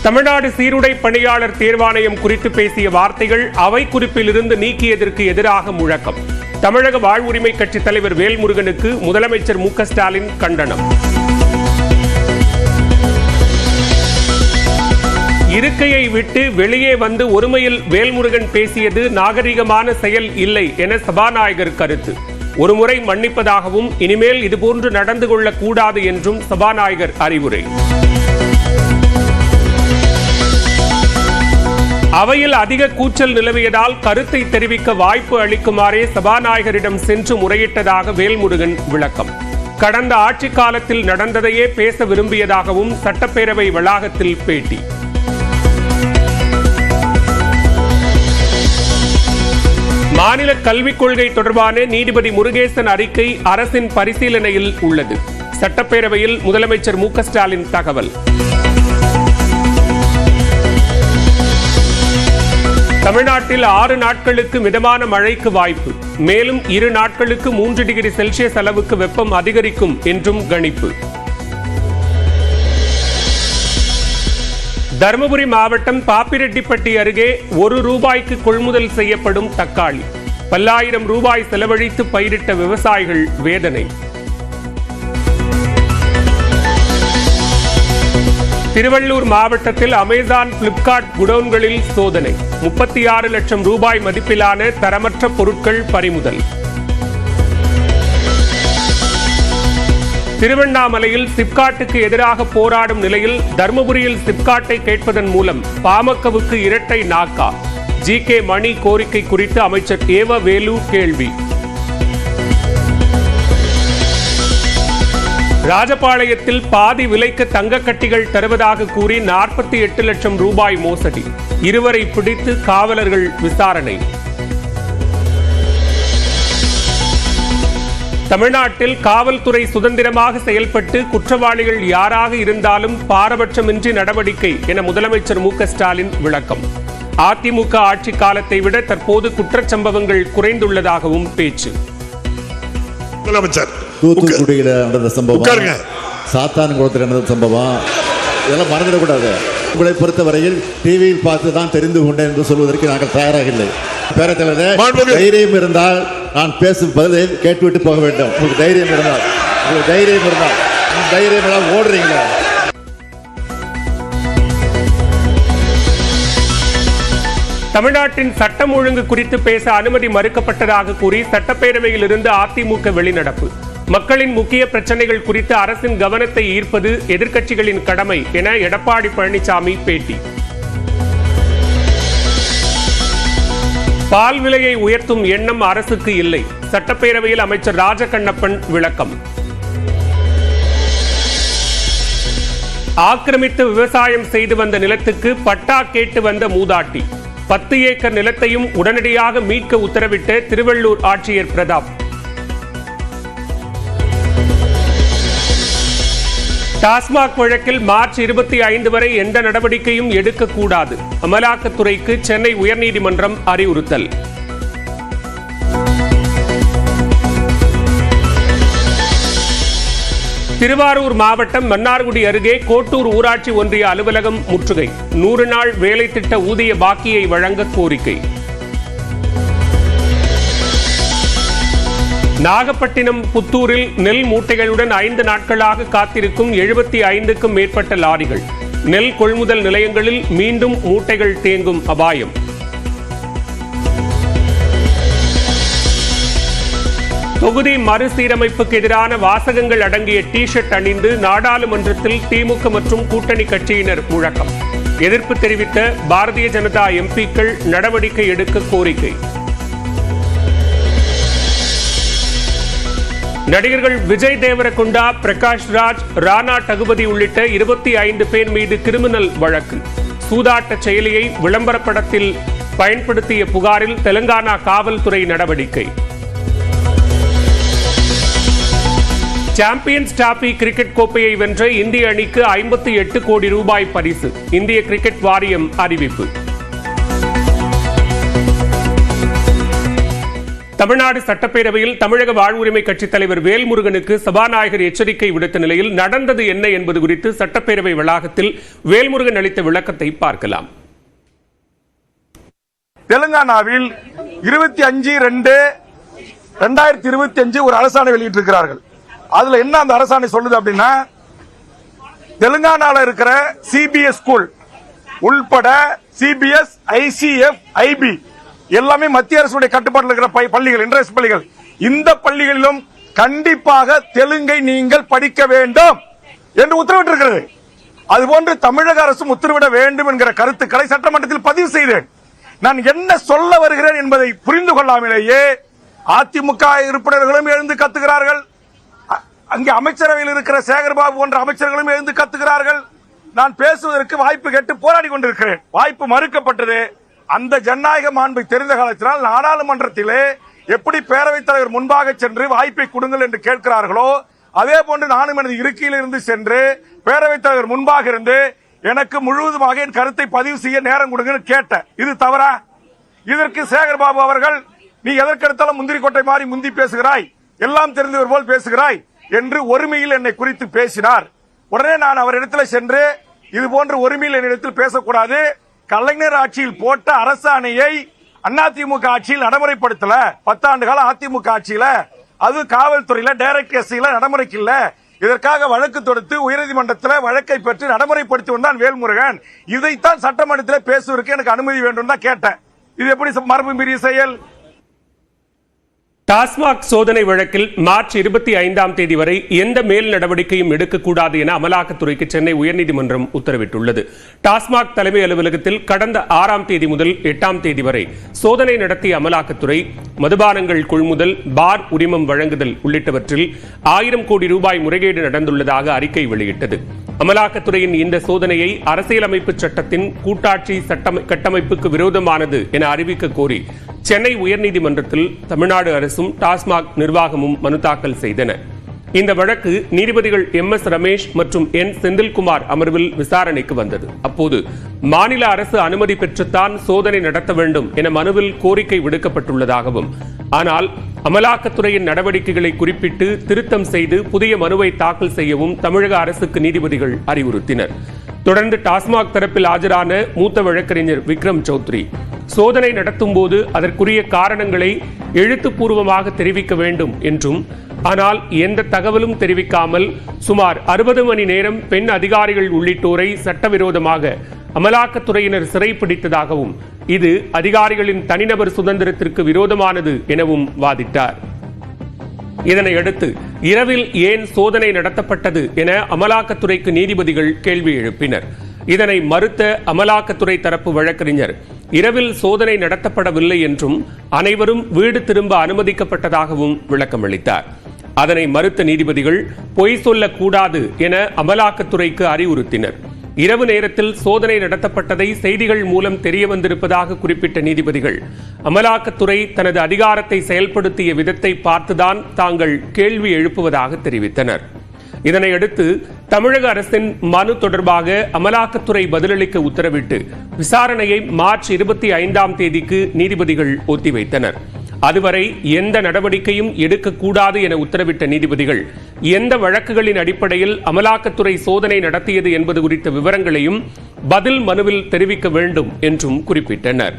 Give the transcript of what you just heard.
தமிழ்நாடு சீருடை பணியாளர் தேர்வாணையம் குறித்து பேசிய வார்த்தைகள் அவை குறிப்பிலிருந்து நீக்கியதற்கு எதிராக முழக்கம். தமிழக வாழ்வுரிமை கட்சித் தலைவர் வேல்முருகனுக்கு முதலமைச்சர் மு க ஸ்டாலின் கண்டனம். இருக்கையை விட்டு வெளியே வந்து ஒருமையில் வேல்முருகன் பேசியது நாகரிகமான செயல் இல்லை என சபாநாயகர் கருத்து. ஒருமுறை மன்னிப்பதாகவும் இனிமேல் இதுபோன்று நடந்து கொள்ளக்கூடாது என்றும் சபாநாயகர் அறிவுரை. அவையில் அதிக கூச்சல் நிலவியதால் கருத்தை தெரிவிக்க வாய்ப்பு அளிக்குமாறே சபாநாயகரிடம் சென்று முறையிட்டதாக வேல்முருகன் விளக்கம். கடந்த ஆட்சி காலத்தில் நடந்ததையே பேச விரும்பியதாகவும் சட்டப்பேரவை வளாகத்தில் பேட்டி. மாநில கல்விக் கொள்கை தொடர்பான நீதிபதி முருகேசன் அறிக்கை அரசின் பரிசீலனையில் உள்ளது. சட்டப்பேரவையில் முதலமைச்சர் மு க ஸ்டாலின் தகவல். தமிழ்நாட்டில் 6 நாட்களுக்கு மிதமான மழைக்கு வாய்ப்பு. மேலும் 2 நாட்களுக்கு 3 டிகிரி செல்சியஸ் அளவுக்கு வெப்பம் அதிகரிக்கும் என்றும் கணிப்பு. தருமபுரி மாவட்டம் பாப்பிரெட்டிப்பட்டி அருகே ₹1 கொள்முதல் செய்யப்படும் தக்காளி. பல்லாயிரம் ரூபாய் செலவழித்து பயிரிட்ட விவசாயிகள் வேதனை. திருவள்ளூர் மாவட்டத்தில் அமேசான், பிளிப்கார்ட் குடோன்களில் சோதனை. 36 லட்சம் ரூபாய் மதிப்பிலான தரமற்ற பொருட்கள் பறிமுதல். திருவண்ணாமலையில் சிப்காட்டுக்கு எதிராக போராடும் நிலையில் தர்மபுரியில் சிப்காட்டை கேட்பதன் மூலம் பாமகவுக்கு இரட்டை நாக்கா? ஜி.கே. மணி கோரிக்கை குறித்து அமைச்சர் ஏவ வேலு கேள்வி. ராஜபாளையத்தில் பாதி விலைக்கு தங்க கட்டிகள் தருவதாக கூறி 48 லட்சம் ரூபாய் மோசடி. 2 பிடித்து காவலர்கள் விசாரணை. தமிழ்நாட்டில் காவல்துறை சுதந்திரமாக செயல்பட்டு குற்றவாளிகள் யாராக இருந்தாலும் பாரபட்சமின்றி நடவடிக்கை என முதலமைச்சர் மு க ஸ்டாலின் விளக்கம். அதிமுக ஆட்சி காலத்தை விட தற்போது குற்றச்சம்பவங்கள் குறைந்துள்ளதாகவும் பேச்சு. முதலமைச்சர் தூத்துக்குடியில் நடந்த சம்பவம், சாத்தான்குளத்தில் நடந்த சம்பவம், இதெல்லாம் மறந்துடக்கூடாது. உங்களை பொறுத்தவரையில் டிவியில் பார்த்து தான் தெரிந்து கொண்டேன் என்று சொல்வதற்கு நாங்கள் தயாராக இல்லை. பேரத்தலைவரே, தைரியம் இருந்தால் நான் பேசும் பதிலை கேட்டுவிட்டு போக வேண்டும். உங்களுக்கு தைரியம் இருந்தால் தைரியம் எல்லாம் ஓடுறீங்களா? தமிழ்நாட்டின் சட்டம் ஒழுங்கு குறித்து பேச அனுமதி மறுக்கப்பட்டதாக கூறி சட்டப்பேரவையில் இருந்து அதிமுக வெளிநடப்பு. மக்களின் முக்கிய பிரச்சனைகள் குறித்து அரசின் கவனத்தை ஈர்ப்பது எதிர்க்கட்சிகளின் கடமை என எடப்பாடி பழனிசாமி பேட்டி. பால் விலையை உயர்த்தும் எண்ணம் அரசுக்கு இல்லை. சட்டப்பேரவையில் அமைச்சர் ராஜகண்ணப்பன் விளக்கம். ஆக்கிரமித்து விவசாயம் செய்து வந்த நிலத்துக்கு பட்டா கேட்டு வந்த மூதாட்டி. 10 ஏக்கர் நிலத்தையும் உடனடியாக மீட்க உத்தரவிட்ட திருவள்ளூர் ஆட்சியர் பிரதாப். டாஸ்மாக் வழக்கில் மார்ச் 25 வரை எந்த நடவடிக்கையும் எடுக்கக்கூடாது. அமலாக்கத்துறைக்கு சென்னை உயர்நீதிமன்றம் அறிவுறுத்தல். திருவாரூர் மாவட்டம் மன்னார்குடி அருகே கோட்டூர் ஊராட்சி ஒன்றிய அலுவலகம் முற்றுகை. 100 நாள் வேலை திட்ட ஊதிய பாக்கியை வழங்க கோரிக்கை. நாகப்பட்டினம் புத்தூரில் நெல் மூட்டைகளுடன் 5 நாட்களாக காத்திருக்கும் 75க்கும் மேற்பட்ட லாரிகள். நெல் கொள்முதல் நிலையங்களில் மீண்டும் மூட்டைகள் தேங்கும் அபாயம். தொகுதி மறுசீரமைப்புக்கு எதிரான வாசகங்கள் அடங்கிய டி-ஷர்ட் அணிந்து நாடாளுமன்றத்தில் திமுக மற்றும் கூட்டணி கட்சியினர் முழக்கம். எதிர்ப்பு தெரிவித்த பாரதிய ஜனதா எம்பிக்கள் நடவடிக்கை எடுக்க கோரிக்கை. நடிகர்கள் விஜய் தேவரகுண்டா, பிரகாஷ் ராஜ், ராணா டகுபதி உள்ளிட்ட 25 பேர் மீது கிரிமினல் வழக்கு. சூதாட்ட செயலியை விளம்பரப்படத்தில் பயன்படுத்திய புகாரில் தெலுங்கானா காவல்துறை நடவடிக்கை. சாம்பியன்ஸ் டிராபி கிரிக்கெட் கோப்பையை வென்ற இந்திய அணிக்கு 58 கோடி ரூபாய் பரிசு. இந்திய கிரிக்கெட் வாரியம் அறிவிப்பு. தமிழ்நாடு சட்டப்பேரவையில் தமிழக வாழ்வுரிமை கட்சித் தலைவர் வேல்முருகனுக்கு சபாநாயகர் எச்சரிக்கை விடுத்த நிலையில் நடந்தது என்ன என்பது குறித்து சட்டப்பேரவை வளாகத்தில் வேல்முருகன் அளித்த விளக்கத்தை பார்க்கலாம். தெலுங்கானாவில் 25/2/2025 ஒரு அரசாணை வெளியிட்டிருக்கிறார்கள். அதுல என்ன அந்த அரசாணை சொல்லுது அப்படின்னா, தெலுங்கானால இருக்கிற சிபிஎஸ் ஸ்கூல் உள்பட சிபிஎஸ், ஐசிஎஃப், ஐபி எல்லாமே மத்திய அரசுடைய கட்டுப்பாட்டில் இருக்கிற பள்ளிகள், இன்டர்நேஷனல் பள்ளிகள், இந்த பள்ளிகளிலும் கண்டிப்பாக தெலுங்கை நீங்கள் படிக்க வேண்டும் என்று உத்தரவிட்டிருக்கிறது. அதுபோன்று தமிழக அரசும் உத்தரவிட வேண்டும் என்கிற கருத்துக்களை சட்டமன்றத்தில் பதிவு செய்தேன். நான் என்ன சொல்ல வருகிறேன் என்பதை புரிந்து கொள்ளாமலேயே அதிமுக உறுப்பினர்களும் எழுந்து கத்துகிறார்கள். அங்கே அமைச்சரவையில் இருக்கிற சேகர்பாபு போன்ற அமைச்சர்களும் எழுந்து கத்துகிறார்கள். நான் பேசுவதற்கு வாய்ப்பு கேட்டு போராடி கொண்டிருக்கிறேன். வாய்ப்பு மறுக்கப்பட்டது. அந்த ஜனநாயக மாண்பை தெரிந்த காலத்தினால் நாடாளுமன்றத்திலே எப்படி பேரவைத் தலைவர் முன்பாக சென்று வாய்ப்பை கொடுங்கள் என்று கேட்கிறார்களோ, அதே போன்று நானும் எனது இருக்கையில் இருந்து சென்று பேரவைத் தலைவர் முன்பாக இருந்து எனக்கு முழுவதுமாக என் கருத்தை பதிவு செய்ய நேரம் கொடுங்கன்னு கேட்டேன். இது தவறா? இதற்கு சேகர்பாபு அவர்கள், நீ எதற்கெடுத்தாலும் முந்திரி கொட்டை மாதிரி முந்தி பேசுகிறாய், எல்லாம் தெரிந்தவர் போல் பேசுகிறாய் என்று ஒருமையில் என்னை குறித்து பேசினார். உடனே நான் அவரிடத்தில் சென்று, இது போன்ற ஒருமையில் என்னிடத்தில் பேசக்கூடாது, கலைஞர் ஆட்சியில் போட்ட அரசாணையை அதிமுக ஆட்சியில் நடைமுறைப்படுத்தல, 10 ஆண்டு கால அதிமுக ஆட்சியில, அது காவல்துறையில டைரக்ட் எஸ்ஐல நடைமுறைக்கு இல்ல, இதற்காக வழக்கு தொடுத்து உயர்நீதிமன்றத்தில் வழக்கை பெற்று நடைமுறைப்படுத்தி வந்தான் வேல்முருகன். இதைத்தான் சட்டமன்றத்தில் பேசுவதற்கு எனக்கு அனுமதி வேண்டும் தான் கேட்டேன். இது எப்படி மரபு மீறிய செயல்? டாஸ்மாக் சோதனை வழக்கில் மார்ச் 25ஆம் தேதி வரை எந்த மேல் நடவடிக்கையும் எடுக்கக்கூடாது என அமலாக்கத்துறைக்கு சென்னை உயர்நீதிமன்றம் உத்தரவிட்டுள்ளது. டாஸ்மாக் தலைமை அலுவலகத்தில் கடந்த 6ஆம் தேதி முதல் 8ஆம் தேதி வரை சோதனை நடத்திய அமலாக்கத்துறை மதுபானங்கள் கொள்முதல், பார் உரிமம் வழங்குதல் உள்ளிட்டவற்றில் 1000 கோடி ரூபாய் முறைகேடு நடந்துள்ளதாக அறிக்கை வெளியிட்டது. அமலாக்கத்துறையின் இந்த சோதனையை அரசியலமைப்பு சட்டத்தின் கூட்டாட்சி கட்டமைப்புக்கு விரோதமானது என அறிவிக்க கோரி சென்னை உயர்நீதிமன்றத்தில் தமிழ்நாடு அரசும் டாஸ்மாக் நிர்வாகமும் மனு தாக்கல் செய்தன. இந்த வழக்கு நீதிபதிகள் MS ரமேஷ் மற்றும் N செந்தில்குமார் அமர்வில் விசாரணைக்கு வந்தது. அப்போது மாநில அரசு அனுமதி பெற்றுத்தான் சோதனை நடத்த வேண்டும் என மனுவில் கோரிக்கை விடுக்கப்பட்டுள்ளதாகவும், ஆனால் அமலாக்கத்துறையின் நடவடிக்கைகளை குறிப்பிட்டு திருத்தம் செய்து புதிய மனுவை தாக்கல் செய்யவும் தமிழக அரசுக்கு நீதிபதிகள் அறிவுறுத்தினர். தொடர்ந்து டாஸ்மாக் தரப்பில் ஆஜரான மூத்த வழக்கறிஞர் விக்ரம் சௌத்ரி, சோதனை நடத்தும் போது அதற்குரிய காரணங்களை எழுத்துப்பூர்வமாக தெரிவிக்க வேண்டும் என்றும், ஆனால் எந்த தகவலும் தெரிவிக்காமல் சுமார் 60 மணி நேரம் பெண் அதிகாரிகள் உள்ளிட்டோரை சட்டவிரோதமாக அமலாக்கத்துறையினர் சிறைப்பிடித்ததாகவும், இது அதிகாரிகளின் தனிநபர் சுதந்திரத்திற்கு விரோதமானது எனவும் வாதிட்டார். இதனையடுத்து இரவில் ஏன் சோதனை நடத்தப்பட்டது என அமலாக்கத்துறைக்கு நீதிபதிகள் கேள்வி எழுப்பினர். இதனை மறுத்த அமலாக்கத்துறை தரப்பு வழக்கறிஞர், இரவில் சோதனை நடத்தப்படவில்லை என்றும் அனைவரும் வீடு திரும்ப அனுமதிக்கப்பட்டதாகவும் விளக்கமளித்தார். அதனை மறுத்த நீதிபதிகள் பொய் சொல்லக்கூடாது என அமலாக்கத்துறைக்கு அறிவுறுத்தினர். இரவு நேரத்தில் சோதனை நடத்தப்பட்டதை செய்திகள் மூலம் தெரிய வந்திருப்பதாக குறிப்பிட்ட நீதிபதிகள், அமலாக்கத்துறை தனது அதிகாரத்தை செயல்படுத்திய விதத்தை பார்த்துதான் தாங்கள் கேள்வி எழுப்புவதாக தெரிவித்தனர். இதனையடுத்து தமிழக அரசின் மனு தொடர்பாக அமலாக்கத்துறை பதிலளிக்க உத்தரவிட்டு விசாரணையை மார்ச் 25ஆம் தேதிக்கு நீதிபதிகள் ஒத்திவைத்தனர். அதுவரை எந்த நடவடிக்கையும் எடுக்கக்கூடாது என உத்தரவிட்ட நீதிபதிகள், எந்த வழக்குகளின் அடிப்படையில் அமலாக்கத்துறை சோதனை நடத்தியது என்பது குறித்த விவரங்களையும் பதில் மனுவில் தெரிவிக்க வேண்டும் என்றும் குறிப்பிட்டனர்.